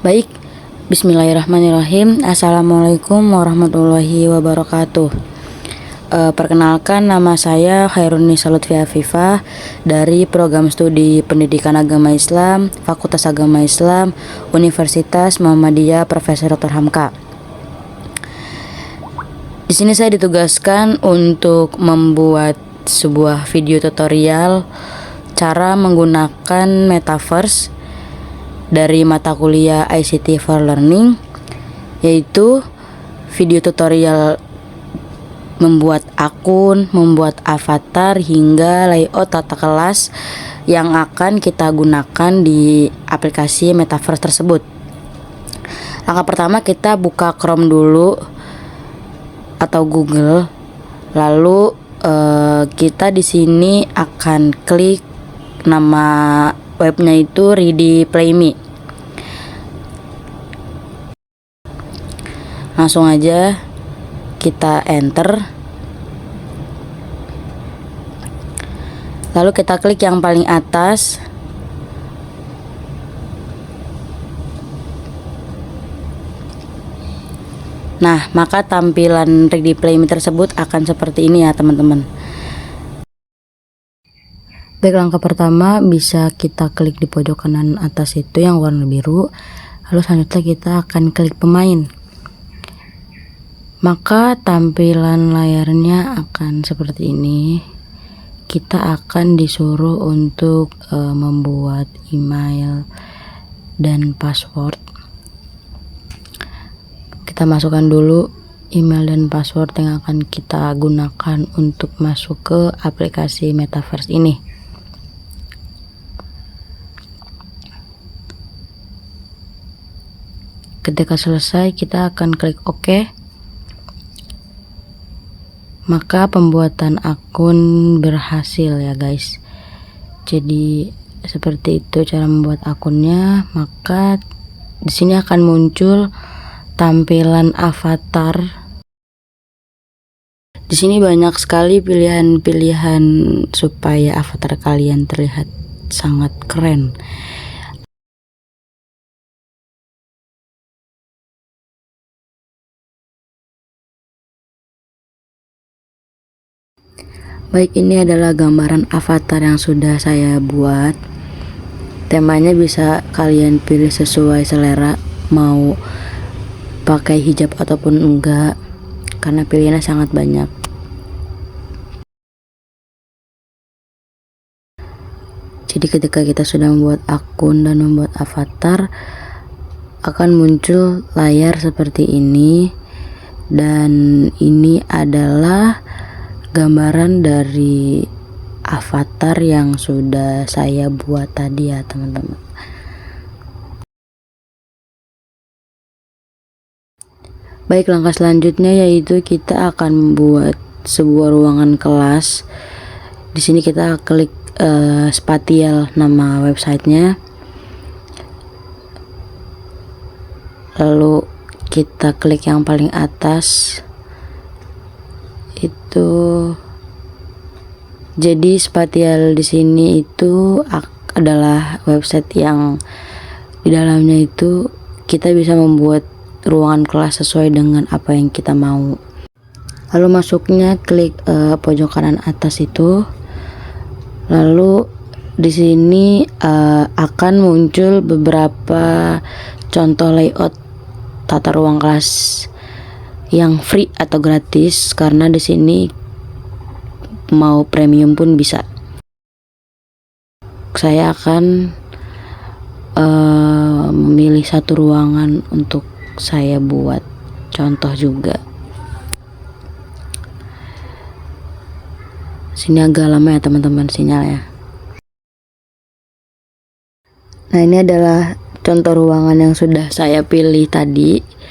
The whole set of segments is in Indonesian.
Baik, bismillahirrahmanirrahim. Assalamualaikum warahmatullahi wabarakatuh. Perkenalkan, nama saya Khairunisa Lutfi Afifah dari Program Studi Pendidikan Agama Islam, Fakultas Agama Islam, Universitas Muhammadiyah Profesor Dr. Hamka. Di sini saya ditugaskan untuk membuat sebuah video tutorial cara menggunakan metaverse dari mata kuliah ICT for Learning, yaitu video tutorial membuat akun, membuat avatar, hingga layout tata kelas yang akan kita gunakan di aplikasi metaverse tersebut. Langkah pertama, kita buka Chrome dulu atau Google, lalu kita di sini akan klik nama webnya itu Ready Play Me. Langsung aja kita enter, lalu kita klik yang paling atas. Nah, maka tampilan Ready Play Me tersebut akan seperti ini ya teman-teman. Baik, langkah pertama bisa kita klik di pojok kanan atas itu yang warna biru, lalu selanjutnya kita akan klik pemain. Maka tampilan layarnya akan seperti ini. Kita akan disuruh untuk membuat email dan password. Kita masukkan dulu email dan password yang akan kita gunakan untuk masuk ke aplikasi metaverse ini. Ketika selesai, kita akan klik OK. Maka pembuatan akun berhasil ya guys. Jadi seperti itu cara membuat akunnya. Maka di sini akan muncul tampilan avatar. Di sini banyak sekali pilihan-pilihan supaya avatar kalian terlihat sangat keren. Baik, ini adalah gambaran avatar yang sudah saya buat. Temanya bisa kalian pilih sesuai selera, mau pakai hijab ataupun enggak, karena pilihannya sangat banyak. Jadi ketika kita sudah membuat akun dan membuat avatar, akan muncul layar seperti ini. Dan ini adalah gambaran dari avatar yang sudah saya buat tadi ya teman-teman. Baik, langkah selanjutnya yaitu kita akan membuat sebuah ruangan kelas. Di sini kita klik spatial nama websitenya, lalu kita klik yang paling atas. Itu jadi spatial di sini itu adalah website yang di dalamnya itu kita bisa membuat ruangan kelas sesuai dengan apa yang kita mau. Lalu masuknya klik pojok kanan atas itu, lalu di sini akan muncul beberapa contoh layout tata ruang kelas yang free atau gratis, karena di sini mau premium pun bisa. Saya akan memilih satu ruangan untuk saya buat contoh juga. Sini agak lama ya teman-teman sinyalnya. Nah, ini adalah contoh ruangan yang sudah saya pilih tadi.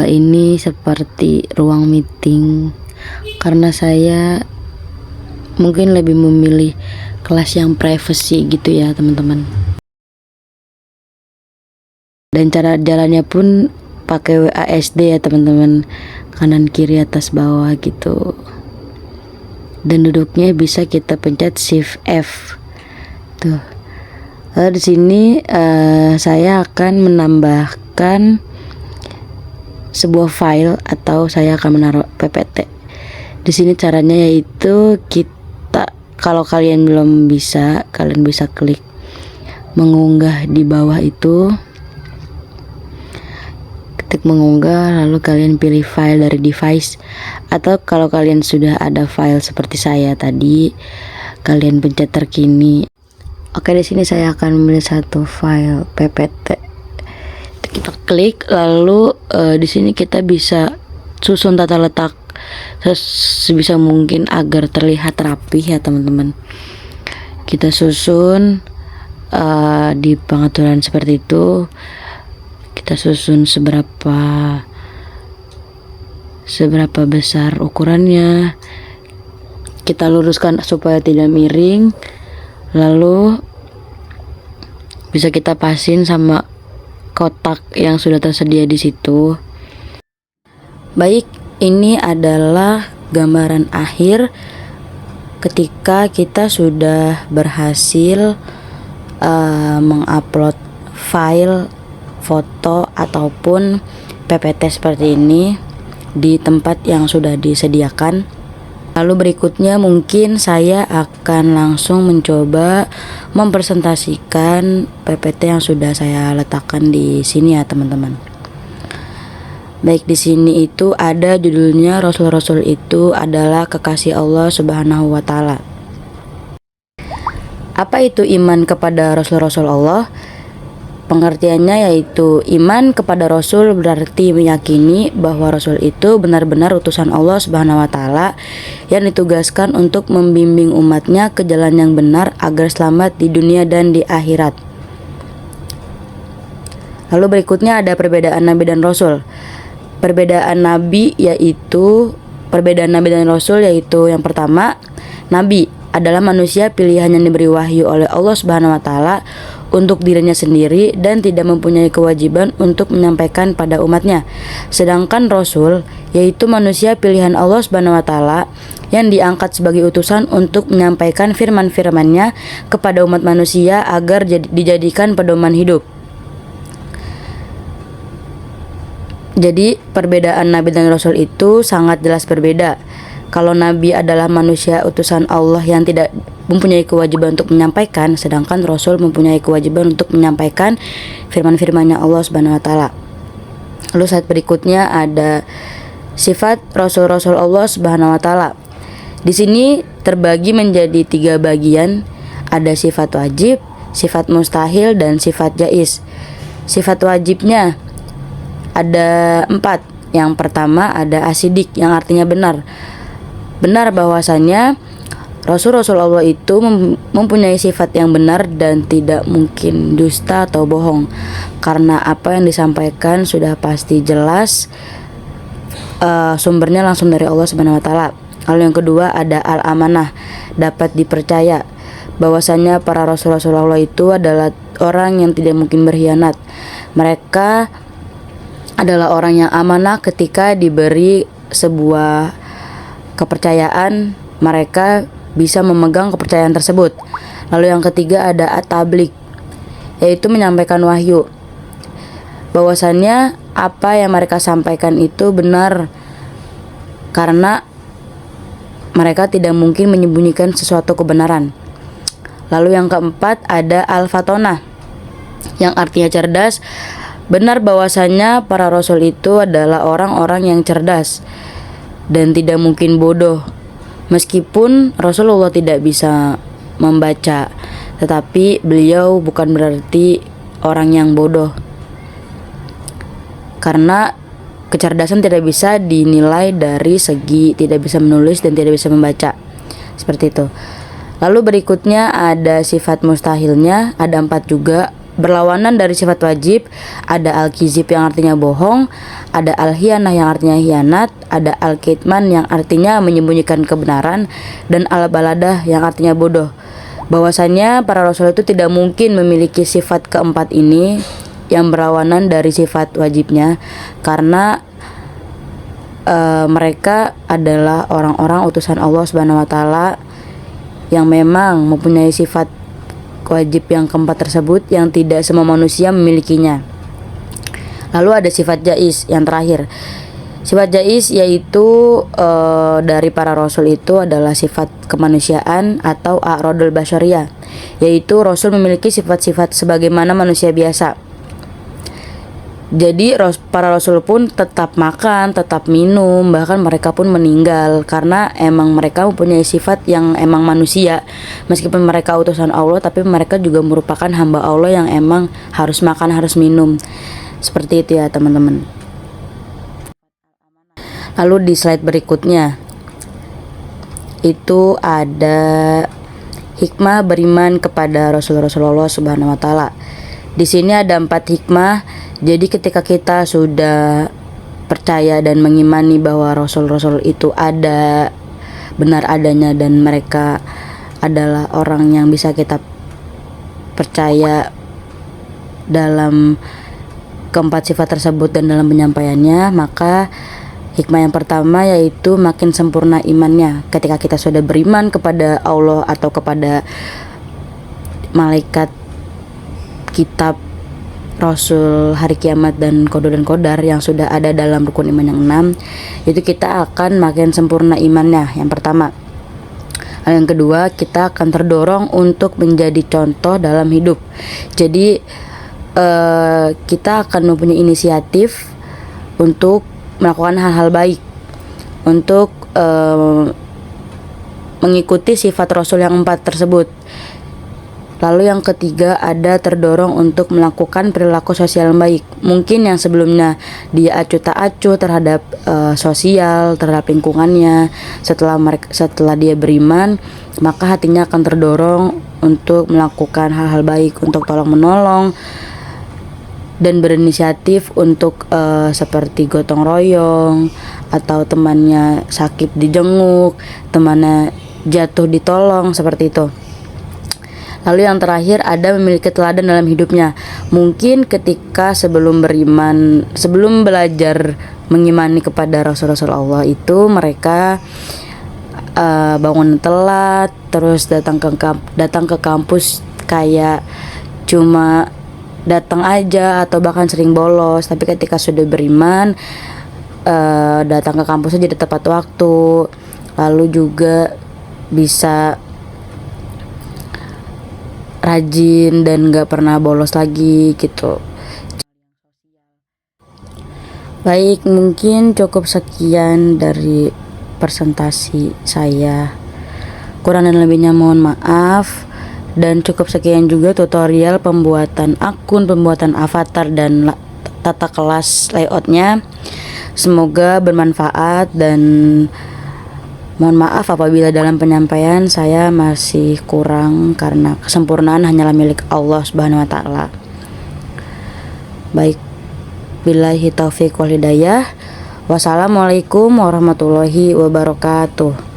Ini seperti ruang meeting, karena saya mungkin lebih memilih kelas yang privacy gitu ya teman-teman. Dan cara jalannya pun pakai WASD ya teman-teman, kanan kiri atas bawah gitu. Dan duduknya bisa kita pencet Shift F tuh. Di sini saya akan menambahkan sebuah file atau saya akan menaruh PPT. Di sini caranya yaitu kalau kalian belum bisa, kalian bisa klik mengunggah di bawah itu, ketik mengunggah, lalu kalian pilih file dari device, atau kalau kalian sudah ada file seperti saya tadi, kalian pencet terkini. Oke, di sini saya akan memilih satu file PPT. Kita klik, lalu di sini kita bisa susun tata letak sebisa mungkin agar terlihat rapih ya teman-teman. Kita susun di pengaturan seperti itu. Kita susun seberapa besar ukurannya. Kita luruskan supaya tidak miring. Lalu bisa kita pasin sama kotak yang sudah tersedia di situ. Baik, ini adalah gambaran akhir ketika kita sudah berhasil mengupload file foto ataupun PPT seperti ini di tempat yang sudah disediakan. Lalu berikutnya mungkin saya akan langsung mencoba mempresentasikan PPT yang sudah saya letakkan di sini ya teman-teman. Baik, di sini itu ada judulnya Rasul-Rasul itu adalah kekasih Allah Subhanahu wa taala. Apa itu iman kepada Rasul-Rasul Allah? Pengertiannya yaitu iman kepada Rasul berarti meyakini bahwa Rasul itu benar-benar utusan Allah Subhanahu wa taala yang ditugaskan untuk membimbing umatnya ke jalan yang benar agar selamat di dunia dan di akhirat. Lalu berikutnya ada perbedaan Nabi dan Rasul. Perbedaan Nabi dan Rasul yaitu yang pertama, Nabi adalah manusia pilihan yang diberi wahyu oleh Allah Subhanahu wa taala untuk dirinya sendiri dan tidak mempunyai kewajiban untuk menyampaikan pada umatnya. Sedangkan Rasul yaitu manusia pilihan Allah Subhanahu wa taala yang diangkat sebagai utusan untuk menyampaikan firman-firman-Nya kepada umat manusia agar dijadikan pedoman hidup. Jadi perbedaan Nabi dan Rasul itu sangat jelas berbeda. Kalau Nabi adalah manusia utusan Allah yang tidak mempunyai kewajiban untuk menyampaikan, sedangkan Rasul mempunyai kewajiban untuk menyampaikan firman-firman-Nya Allah Subhanahu wa taala. Lalu saat berikutnya ada sifat Rasul-Rasul Allah Subhanahu wa taala. Di sini terbagi menjadi 3 bagian, ada sifat wajib, sifat mustahil, dan sifat jaiz. Sifat wajibnya ada 4. Yang pertama ada asidik yang artinya benar. Benar bahwasanya Rasul-Rasul Allah itu mempunyai sifat yang benar dan tidak mungkin dusta atau bohong, karena apa yang disampaikan sudah pasti jelas, sumbernya langsung dari Allah Subhanahu wa taala. Lalu yang kedua ada al-amanah, dapat dipercaya, bahwasanya para Rasul-Rasul Allah itu adalah orang yang tidak mungkin berkhianat. Mereka adalah orang yang amanah ketika diberi sebuah kepercayaan, mereka bisa memegang kepercayaan tersebut. Lalu yang ketiga ada at-tabligh, yaitu menyampaikan wahyu, bahwasannya apa yang mereka sampaikan itu benar karena mereka tidak mungkin menyembunyikan sesuatu kebenaran. Lalu yang keempat ada al-fatonah, yang artinya cerdas. Benar bahwasannya para rasul itu adalah orang-orang yang cerdas dan tidak mungkin bodoh. Meskipun Rasulullah tidak bisa membaca, tetapi beliau bukan berarti orang yang bodoh, karena kecerdasan tidak bisa dinilai dari segi tidak bisa menulis dan tidak bisa membaca, seperti itu. Lalu berikutnya ada sifat mustahilnya, ada 4 juga. Berlawanan dari sifat wajib, ada al-kizib yang artinya bohong, ada al-hiyanah yang artinya hianat, ada al-kitman yang artinya menyembunyikan kebenaran, dan al-baladah yang artinya bodoh. Bahwasanya para rasul itu tidak mungkin memiliki sifat keempat ini yang berlawanan dari sifat wajibnya, karena mereka adalah orang-orang utusan Allah Subhanahu wa taala yang memang mempunyai sifat wajib yang keempat tersebut yang tidak semua manusia memilikinya. Lalu ada sifat jais yang terakhir. Sifat jais yaitu dari para rasul itu adalah sifat kemanusiaan atau a'radul basyariyah, yaitu rasul memiliki sifat-sifat sebagaimana manusia biasa. Jadi para rasul pun tetap makan, tetap minum, bahkan mereka pun meninggal karena emang mereka mempunyai sifat yang emang manusia. Meskipun mereka utusan Allah, tapi mereka juga merupakan hamba Allah yang emang harus makan, harus minum. Seperti itu ya teman-teman. Lalu di slide berikutnya itu ada hikmah beriman kepada Rasulullah Subhanahu wa taala. Di sini ada 4 hikmah. Jadi ketika kita sudah percaya dan mengimani bahwa rasul-rasul itu ada, benar adanya, dan mereka adalah orang yang bisa kita percaya dalam keempat sifat tersebut dan dalam penyampaiannya, maka hikmah yang pertama yaitu makin sempurna imannya. Ketika kita sudah beriman kepada Allah atau kepada malaikat, kitab, rasul, hari kiamat, dan kodar yang sudah ada dalam rukun iman yang 6, itu kita akan makin sempurna imannya. Yang pertama. Yang kedua, kita akan terdorong untuk menjadi contoh dalam hidup. Jadi kita akan mempunyai inisiatif untuk melakukan hal-hal baik, untuk mengikuti sifat rasul yang 4 tersebut. Lalu yang ketiga, ada terdorong untuk melakukan perilaku sosial yang baik. Mungkin yang sebelumnya dia acuh tak acuh terhadap sosial, terhadap lingkungannya, setelah dia beriman, maka hatinya akan terdorong untuk melakukan hal-hal baik, untuk tolong menolong dan berinisiatif untuk seperti gotong royong, atau temannya sakit dijenguk, temannya jatuh ditolong, seperti itu. Lalu yang terakhir, ada memiliki teladan dalam hidupnya. Mungkin ketika sebelum beriman, sebelum belajar mengimani kepada Rasul-Rasul Allah itu, mereka bangun telat, terus datang ke kampus kayak cuma datang aja atau bahkan sering bolos. Tapi ketika sudah beriman, datang ke kampus aja di tepat waktu, lalu juga bisa rajin dan gak pernah bolos lagi gitu. Baik, mungkin cukup sekian dari presentasi saya. Kurang dan lebihnya mohon maaf. Dan cukup sekian juga tutorial pembuatan akun, pembuatan avatar, dan tata kelas layoutnya. Semoga bermanfaat, dan mohon maaf apabila dalam penyampaian saya masih kurang, karena kesempurnaan hanyalah milik Allah Subhanahu wa taala. Baik, billahi taufiq wal hidayah. Wassalamualaikum warahmatullahi wabarakatuh.